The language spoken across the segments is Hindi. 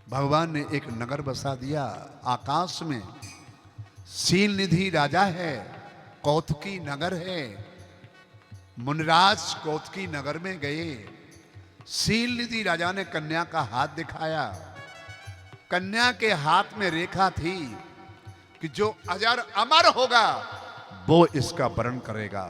भगवान ने एक नगर बसा दिया आकाश में। शील निधि राजा है, कौतकी नगर है। मुनिराज कौतकी नगर में गए। शील निधि राजा ने कन्या का हाथ दिखाया। कन्या के हाथ में रेखा थी कि जो अजर अमर होगा वो इसका वर्ण करेगा।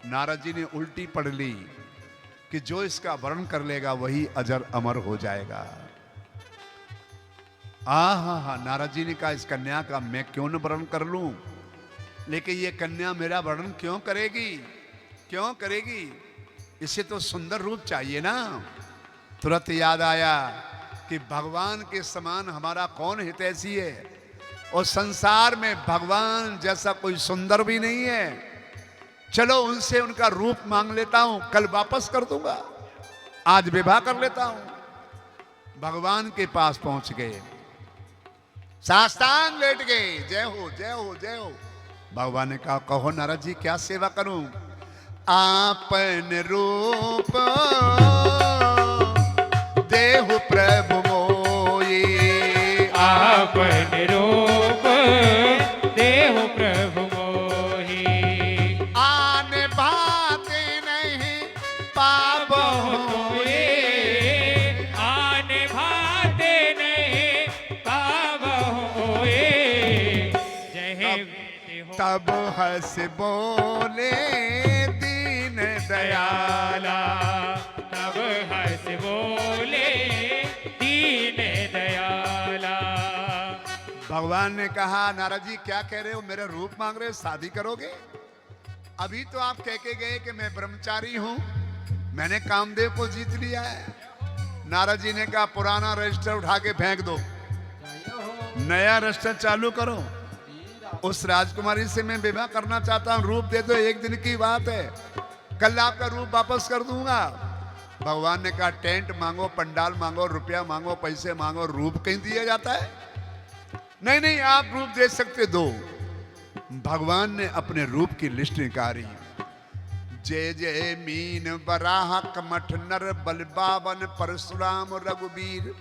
नारद जी ने उल्टी पढ़ ली कि जो इसका वर्ण कर लेगा वही अजर अमर हो जाएगा। हा, नारद जी ने कहा इस कन्या का मैं क्यों न वर्ण कर लूं, लेकिन ये कन्या मेरा वर्ण क्यों करेगी, क्यों करेगी? इसे तो सुंदर रूप चाहिए ना। तुरंत याद आया कि भगवान के समान हमारा कौन हितैषी है, और संसार में भगवान जैसा कोई सुंदर भी नहीं है। चलो उनसे उनका रूप मांग लेता हूं, कल वापस कर दूंगा, आज विवाह कर लेता हूं। भगवान के पास पहुंच गए, साष्टांग लेट गए, जय हो जय हो जय हो। भगवान ने कहा कहो नारद जी क्या सेवा करूं? आपन रूप देहु प्रभु मोई। आपन रूप देहु प्रभु मोहि। आन बात नहीं पाप होए आन भाते नहीं पाव होए। जय हो तब हंस बोले दीन दयाला। दयाला, तब हंस बोले दीन दयाला। भगवान ने कहा नारद जी क्या कह रहे हो, मेरा रूप मांग रहे हो, शादी करोगे? अभी तो आप कह के गए कि मैं ब्रह्मचारी हूं, मैंने कामदेव को जीत लिया है। नारद जी ने कहा पुराना रजिस्टर उठा के फेंक दो, नया रजिस्टर चालू करो। उस राजकुमारी से मैं विवाह करना चाहता हूं, रूप दे दो, एक दिन की बात है, कल आपका रूप वापस कर दूंगा। भगवान ने कहा टेंट मांगो, पंडाल मांगो, रुपया मांगो, पैसे मांगो, रूप कहीं दिया जाता है? नहीं नहीं, आप रूप दे सकते, दो। भगवान ने अपने रूप की लिस्ट निकाली। जय जय मीन बराह कमठ नर बल बावन परशुराम रघुवीर।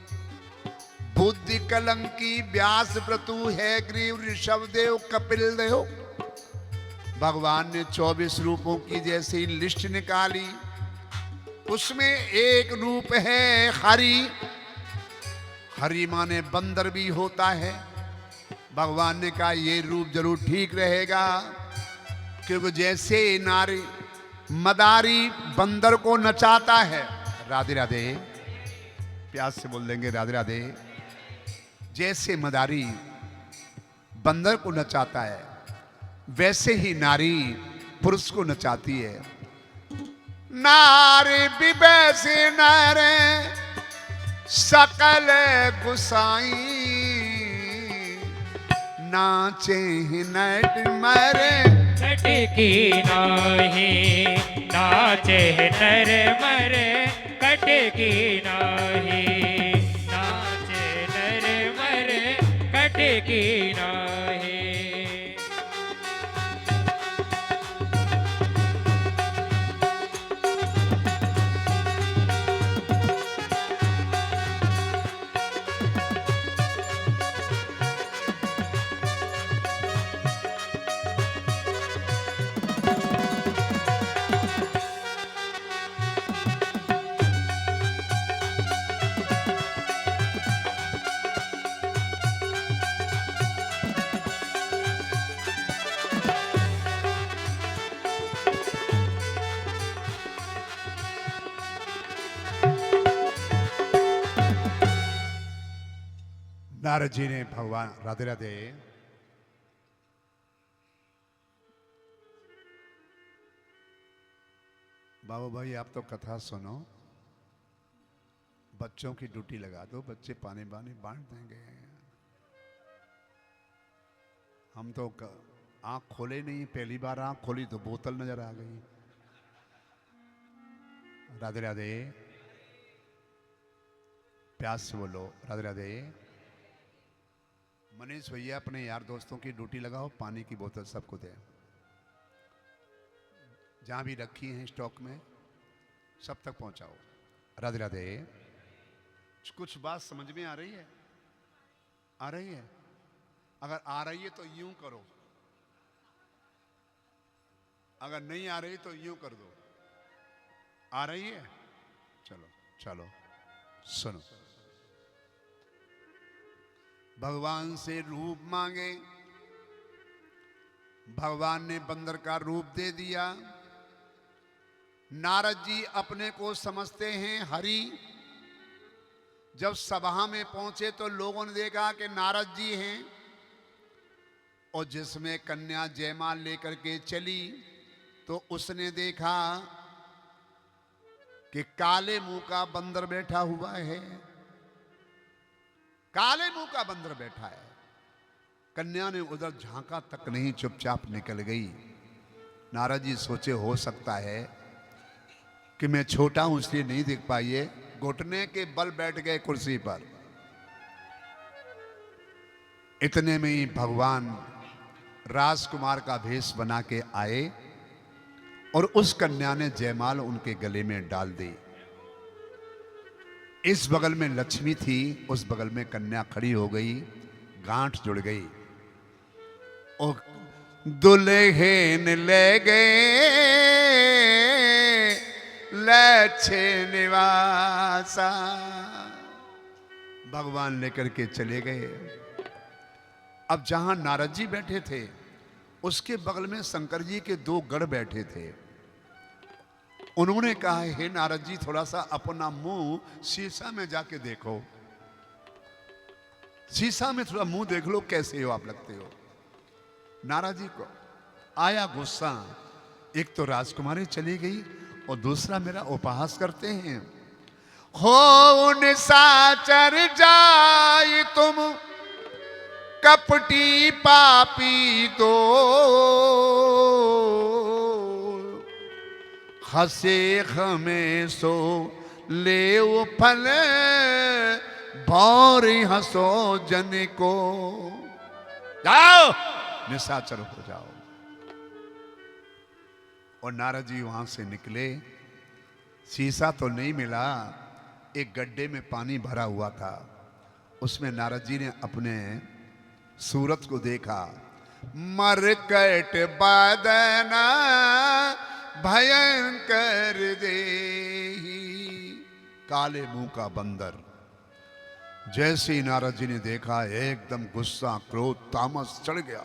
बुद्धि कलंकी व्यास व्रतु है ग्रीव ऋषभ देव कपिल देव। भगवान ने 24 रूपों की जैसी लिस्ट निकाली, उसमें एक रूप है हरि। हरि माने बंदर भी होता है। भगवान ने कहा ये रूप जरूर ठीक रहेगा, क्योंकि जैसे नारी मदारी बंदर को नचाता है, राधे राधे, प्यास से बोल देंगे राधे राधे। जैसे मदारी बंदर को नचाता है, वैसे ही नारी पुरुष को नचाती है। नारी विवैसी नर सकल गुसाई। नाचे ही नट मरे कटकी नाही, नाचे नर मर कटकी नाही। नाचे नर मर कटकी नाही। नारद जी ने भगवान राधे राधे। बाबू भाई आप तो कथा सुनो, बच्चों की ड्यूटी लगा दो, बच्चे पानी पानी बांट देंगे। हम तो आंख खोले नहीं, पहली बार आंख खोली तो बोतल नजर आ गई। राधे राधे, प्यास से बोलो राधे राधे। मनीष भैया अपने यार दोस्तों की ड्यूटी लगाओ, पानी की बोतल सबको दे, जहां भी रखी हैं स्टॉक में सब तक पहुंचाओ। राधे राधे। कुछ बात समझ में आ रही है? आ रही है? अगर आ रही है तो यूं करो, अगर नहीं आ रही तो यूं कर दो। आ रही है? चलो चलो सुनो। भगवान से रूप मांगे, भगवान ने बंदर का रूप दे दिया। नारद जी अपने को समझते हैं हरि। जब सभा में पहुंचे तो लोगों ने देखा कि नारद जी हैं, और जिसमें कन्या जयमाल लेकर के चली तो उसने देखा कि काले मुंह का बंदर बैठा हुआ है। काले मुंह का बंदर बैठा है। कन्या ने उधर झांका तक नहीं, चुपचाप निकल गई। नारद जी सोचे हो सकता है कि मैं छोटा हूं इसलिए नहीं देख पाई है। घुटने के बल बैठ गए कुर्सी पर। इतने में ही भगवान राजकुमार का भेष बना के आए और उस कन्या ने जयमाल उनके गले में डाल दी। इस बगल में लक्ष्मी थी, उस बगल में कन्या खड़ी हो गई, गांठ जुड़ गई। और दुल्हन ले गए लक्ष्य निवासा। भगवान लेकर के चले गए। अब जहां नारद जी बैठे थे उसके बगल में शंकर जी के दो गढ़ बैठे थे। उन्होंने कहा, हे नारद जी थोड़ा सा अपना मुंह शीशा में जाके देखो, शीशा में थोड़ा मुंह देख लो, कैसे हो आप लगते हो। नारद जी को आया गुस्सा, एक तो राजकुमारी चली गई और दूसरा मेरा उपहास करते हैं। हो निशाचर जाय तुम कपटी पापी दो, हसे हमें सो ले फल भौरी हंसो जन को। जाओ निशाचर हो जाओ। और नारद जी वहां से निकले। शीशा तो नहीं मिला, एक गड्ढे में पानी भरा हुआ था, उसमें नारद जी ने अपने सूरत को देखा। मरकट बदना भयंकर देही, काले मुंह का बंदर। जैसे ही नारद जी ने देखा एकदम गुस्सा, क्रोध, तामस चढ़ गया।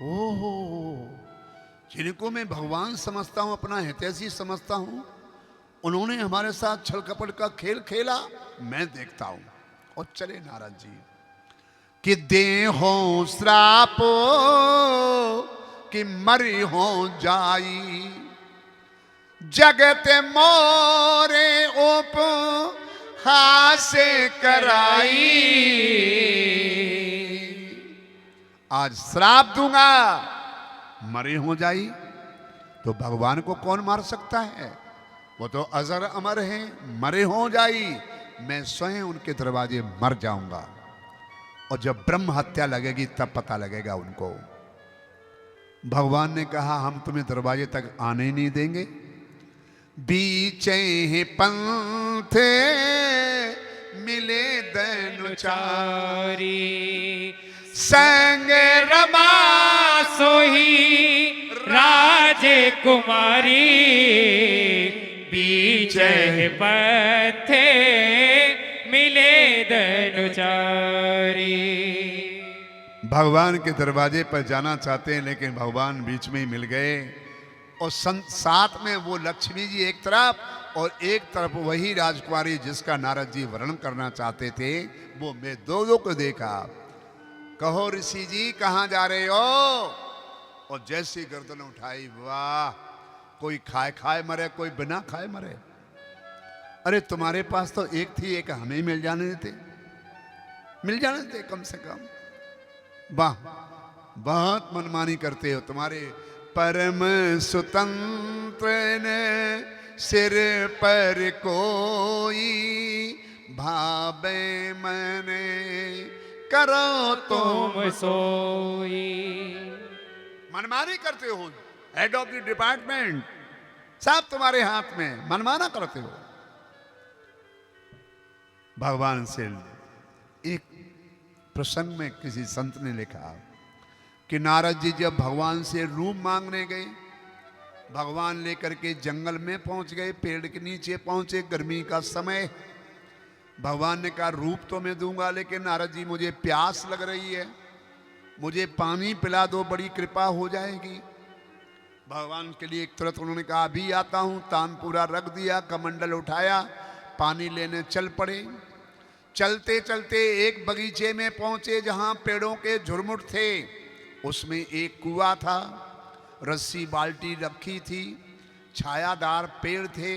ओहो, जिनको मैं भगवान समझता हूं, अपना हितैषी समझता हूं, उन्होंने हमारे साथ छल कपट का खेल खेला, मैं देखता हूं। और चले नारद जी कि दे हो श्रापो कि मरी हो जाई, जगत मोरे उप हासे कराई। आज श्राप दूंगा, मरे हो जाई। तो भगवान को कौन मार सकता है? वो तो अजर अमर हैं। मरे हो जाई, मैं स्वयं उनके दरवाजे मर जाऊंगा। और जब ब्रह्म हत्या लगेगी तब पता लगेगा उनको। भगवान ने कहा, हम तुम्हें दरवाजे तक आने ही नहीं देंगे। बीचे पंथ मिले दनुचारी, संग रमा सोही राजकुमारी, बीच पथे मिले दनुचारी। भगवान के दरवाजे पर जाना चाहते हैं, लेकिन भगवान बीच में ही मिल गए। और साथ में वो लक्ष्मी जी एक तरफ और एक तरफ वही राजकुमारी जिसका नारद जी वर्णन करना चाहते थे, वो मैं दो को देखा। कहो ऋषि जी कहाँ जा रहे हो? और जैसी गर्दन उठाई, वाह, कोई खाए खाए मरे, कोई बिना खाए मरे। अरे तुम्हारे पास तो एक थी, एक हमें मिल जाने देते, मिल जाने देते कम से कम। वाह, बहुत मनमानी करते हो। तुम्हारे परम स्वतंत्र ने सिर पर कोई, भावे मने करो तुम सोई। मनमानी करते हो। हेड ऑफ द डिपार्टमेंट, सब तुम्हारे हाथ में, मनमाना करते हो। भगवान से एक प्रसंग में किसी संत ने लिखा कि नारद जी जब भगवान से रूप मांगने गए, भगवान लेकर के जंगल में पहुंच गए, पेड़ के नीचे पहुंचे, गर्मी का समय। भगवान ने कहा रूप तो मैं दूंगा, लेकिन नारद जी मुझे प्यास लग रही है, मुझे पानी पिला दो, बड़ी कृपा हो जाएगी। भगवान के लिए तुरंत उन्होंने कहा अभी आता हूं। तान पूरा रख दिया, कमंडल उठाया, पानी लेने चल पड़े। चलते चलते एक बगीचे में पहुंचे जहां पेड़ों के झुरमुट थे। उसमें एक कुआं था, रस्सी बाल्टी रखी थी, छायादार पेड़ थे।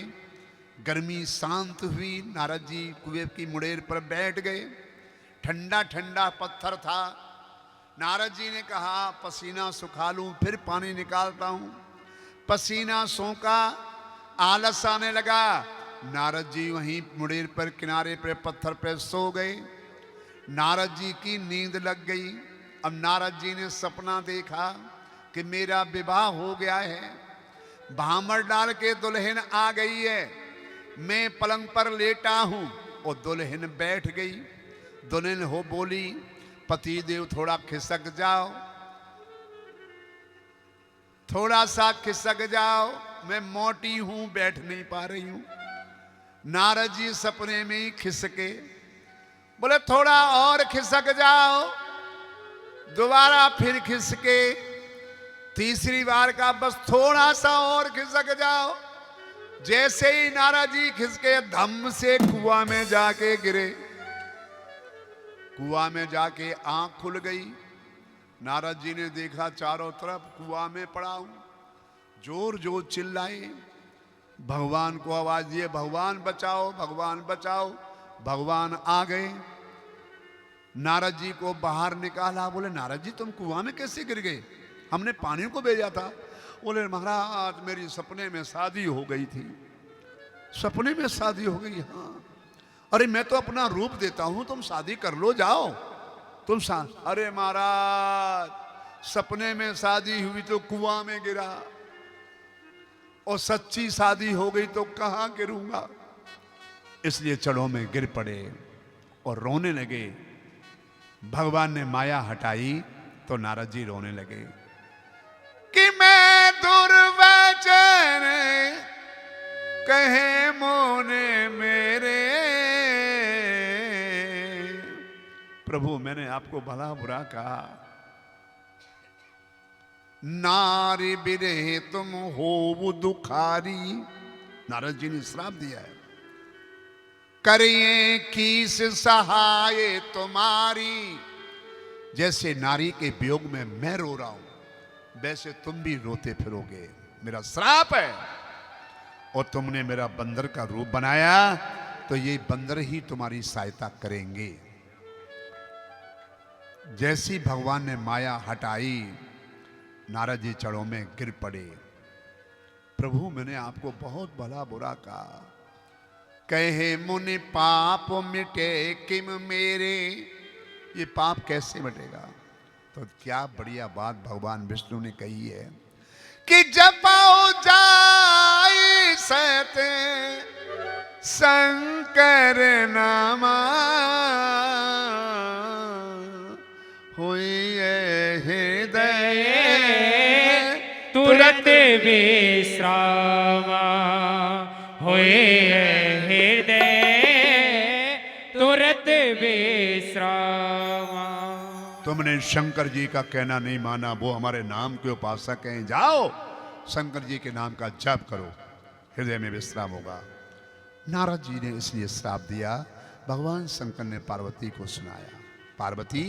गर्मी शांत हुई, नारद जी कुएं की मुड़ेर पर बैठ गए। ठंडा ठंडा पत्थर था। नारद जी ने कहा पसीना सुखा लूं, फिर पानी निकालता हूं। पसीना सूखा, आलस आने लगा। नारद जी वहीं मुड़ेर पर किनारे पर पत्थर पर सो गए। नारद जी की नींद लग गई। अब नारद जी ने सपना देखा कि मेरा विवाह हो गया है, भामर डाल के दुल्हन आ गई है, मैं पलंग पर लेटा हूं और दुल्हन बैठ गई। दुल्हन हो बोली पति देव थोड़ा खिसक जाओ, थोड़ा सा खिसक जाओ, मैं मोटी हूं, बैठ नहीं पा रही हूं। नारद जी सपने में ही खिसके, बोले थोड़ा और खिसक जाओ। दोबारा फिर खिसके, तीसरी बार का बस थोड़ा सा और खिसक जाओ। जैसे ही नारद जी खिसके, धम से कुआं में जाके गिरे। कुआं में जाके आंख खुल गई। नारद जी ने देखा चारों तरफ कुआं में पड़ा हूं। जोर जोर चिल्लाए, भगवान को आवाज दिए भगवान बचाओ, भगवान बचाओ। भगवान आ गए, नारद जी को बाहर निकाला। बोले नारद जी तुम कुआं में कैसे गिर गए, हमने पानी को भेजा था। बोले महाराज मेरी सपने में शादी हो गई थी। सपने में शादी हो गई? हाँ। अरे मैं तो अपना रूप देता हूं, तुम शादी कर लो, जाओ तुम अरे महाराज सपने में शादी हुई तो कुआं में गिरा, और सच्ची शादी हो गई तो कहां गिरूंगा। इसलिए चढ़ों में गिर पड़े और रोने लगे। भगवान ने माया हटाई तो नारद जी रोने लगे कि मैं दुर्वचन कहे मोने मेरे। प्रभु मैंने आपको भला बुरा कहा, नारी बिरहे तुम हो दुखारी। नारद जी ने श्राप दिया है, करिए कीस सहाय तुम्हारी। जैसे नारी के वियोग में मैं रो रहा हूं, वैसे तुम भी रोते फिरोगे। मेरा श्राप है। और तुमने मेरा बंदर का रूप बनाया तो ये बंदर ही तुम्हारी सहायता करेंगे। जैसी भगवान ने माया हटाई, नारद जी चढ़ों में गिर पड़े। प्रभु मैंने आपको बहुत भला बुरा कहा, कहे मुनि पाप मिटे किम मेरे। ये पाप कैसे मिटेगा? तो क्या बढ़िया बात भगवान विष्णु ने कही है कि जपाओ जाई सत शंकर नामा, हुई हृदय तुरत विश्रामा। होए हृदय तुरत विश्रामा। तुमने शंकर जी का कहना नहीं माना, वो हमारे नाम के उपासक हैं। जाओ शंकर जी के नाम का जप करो, हृदय में विश्राम होगा। नारद जी ने इसलिए श्राप दिया। भगवान शंकर ने पार्वती को सुनाया, पार्वती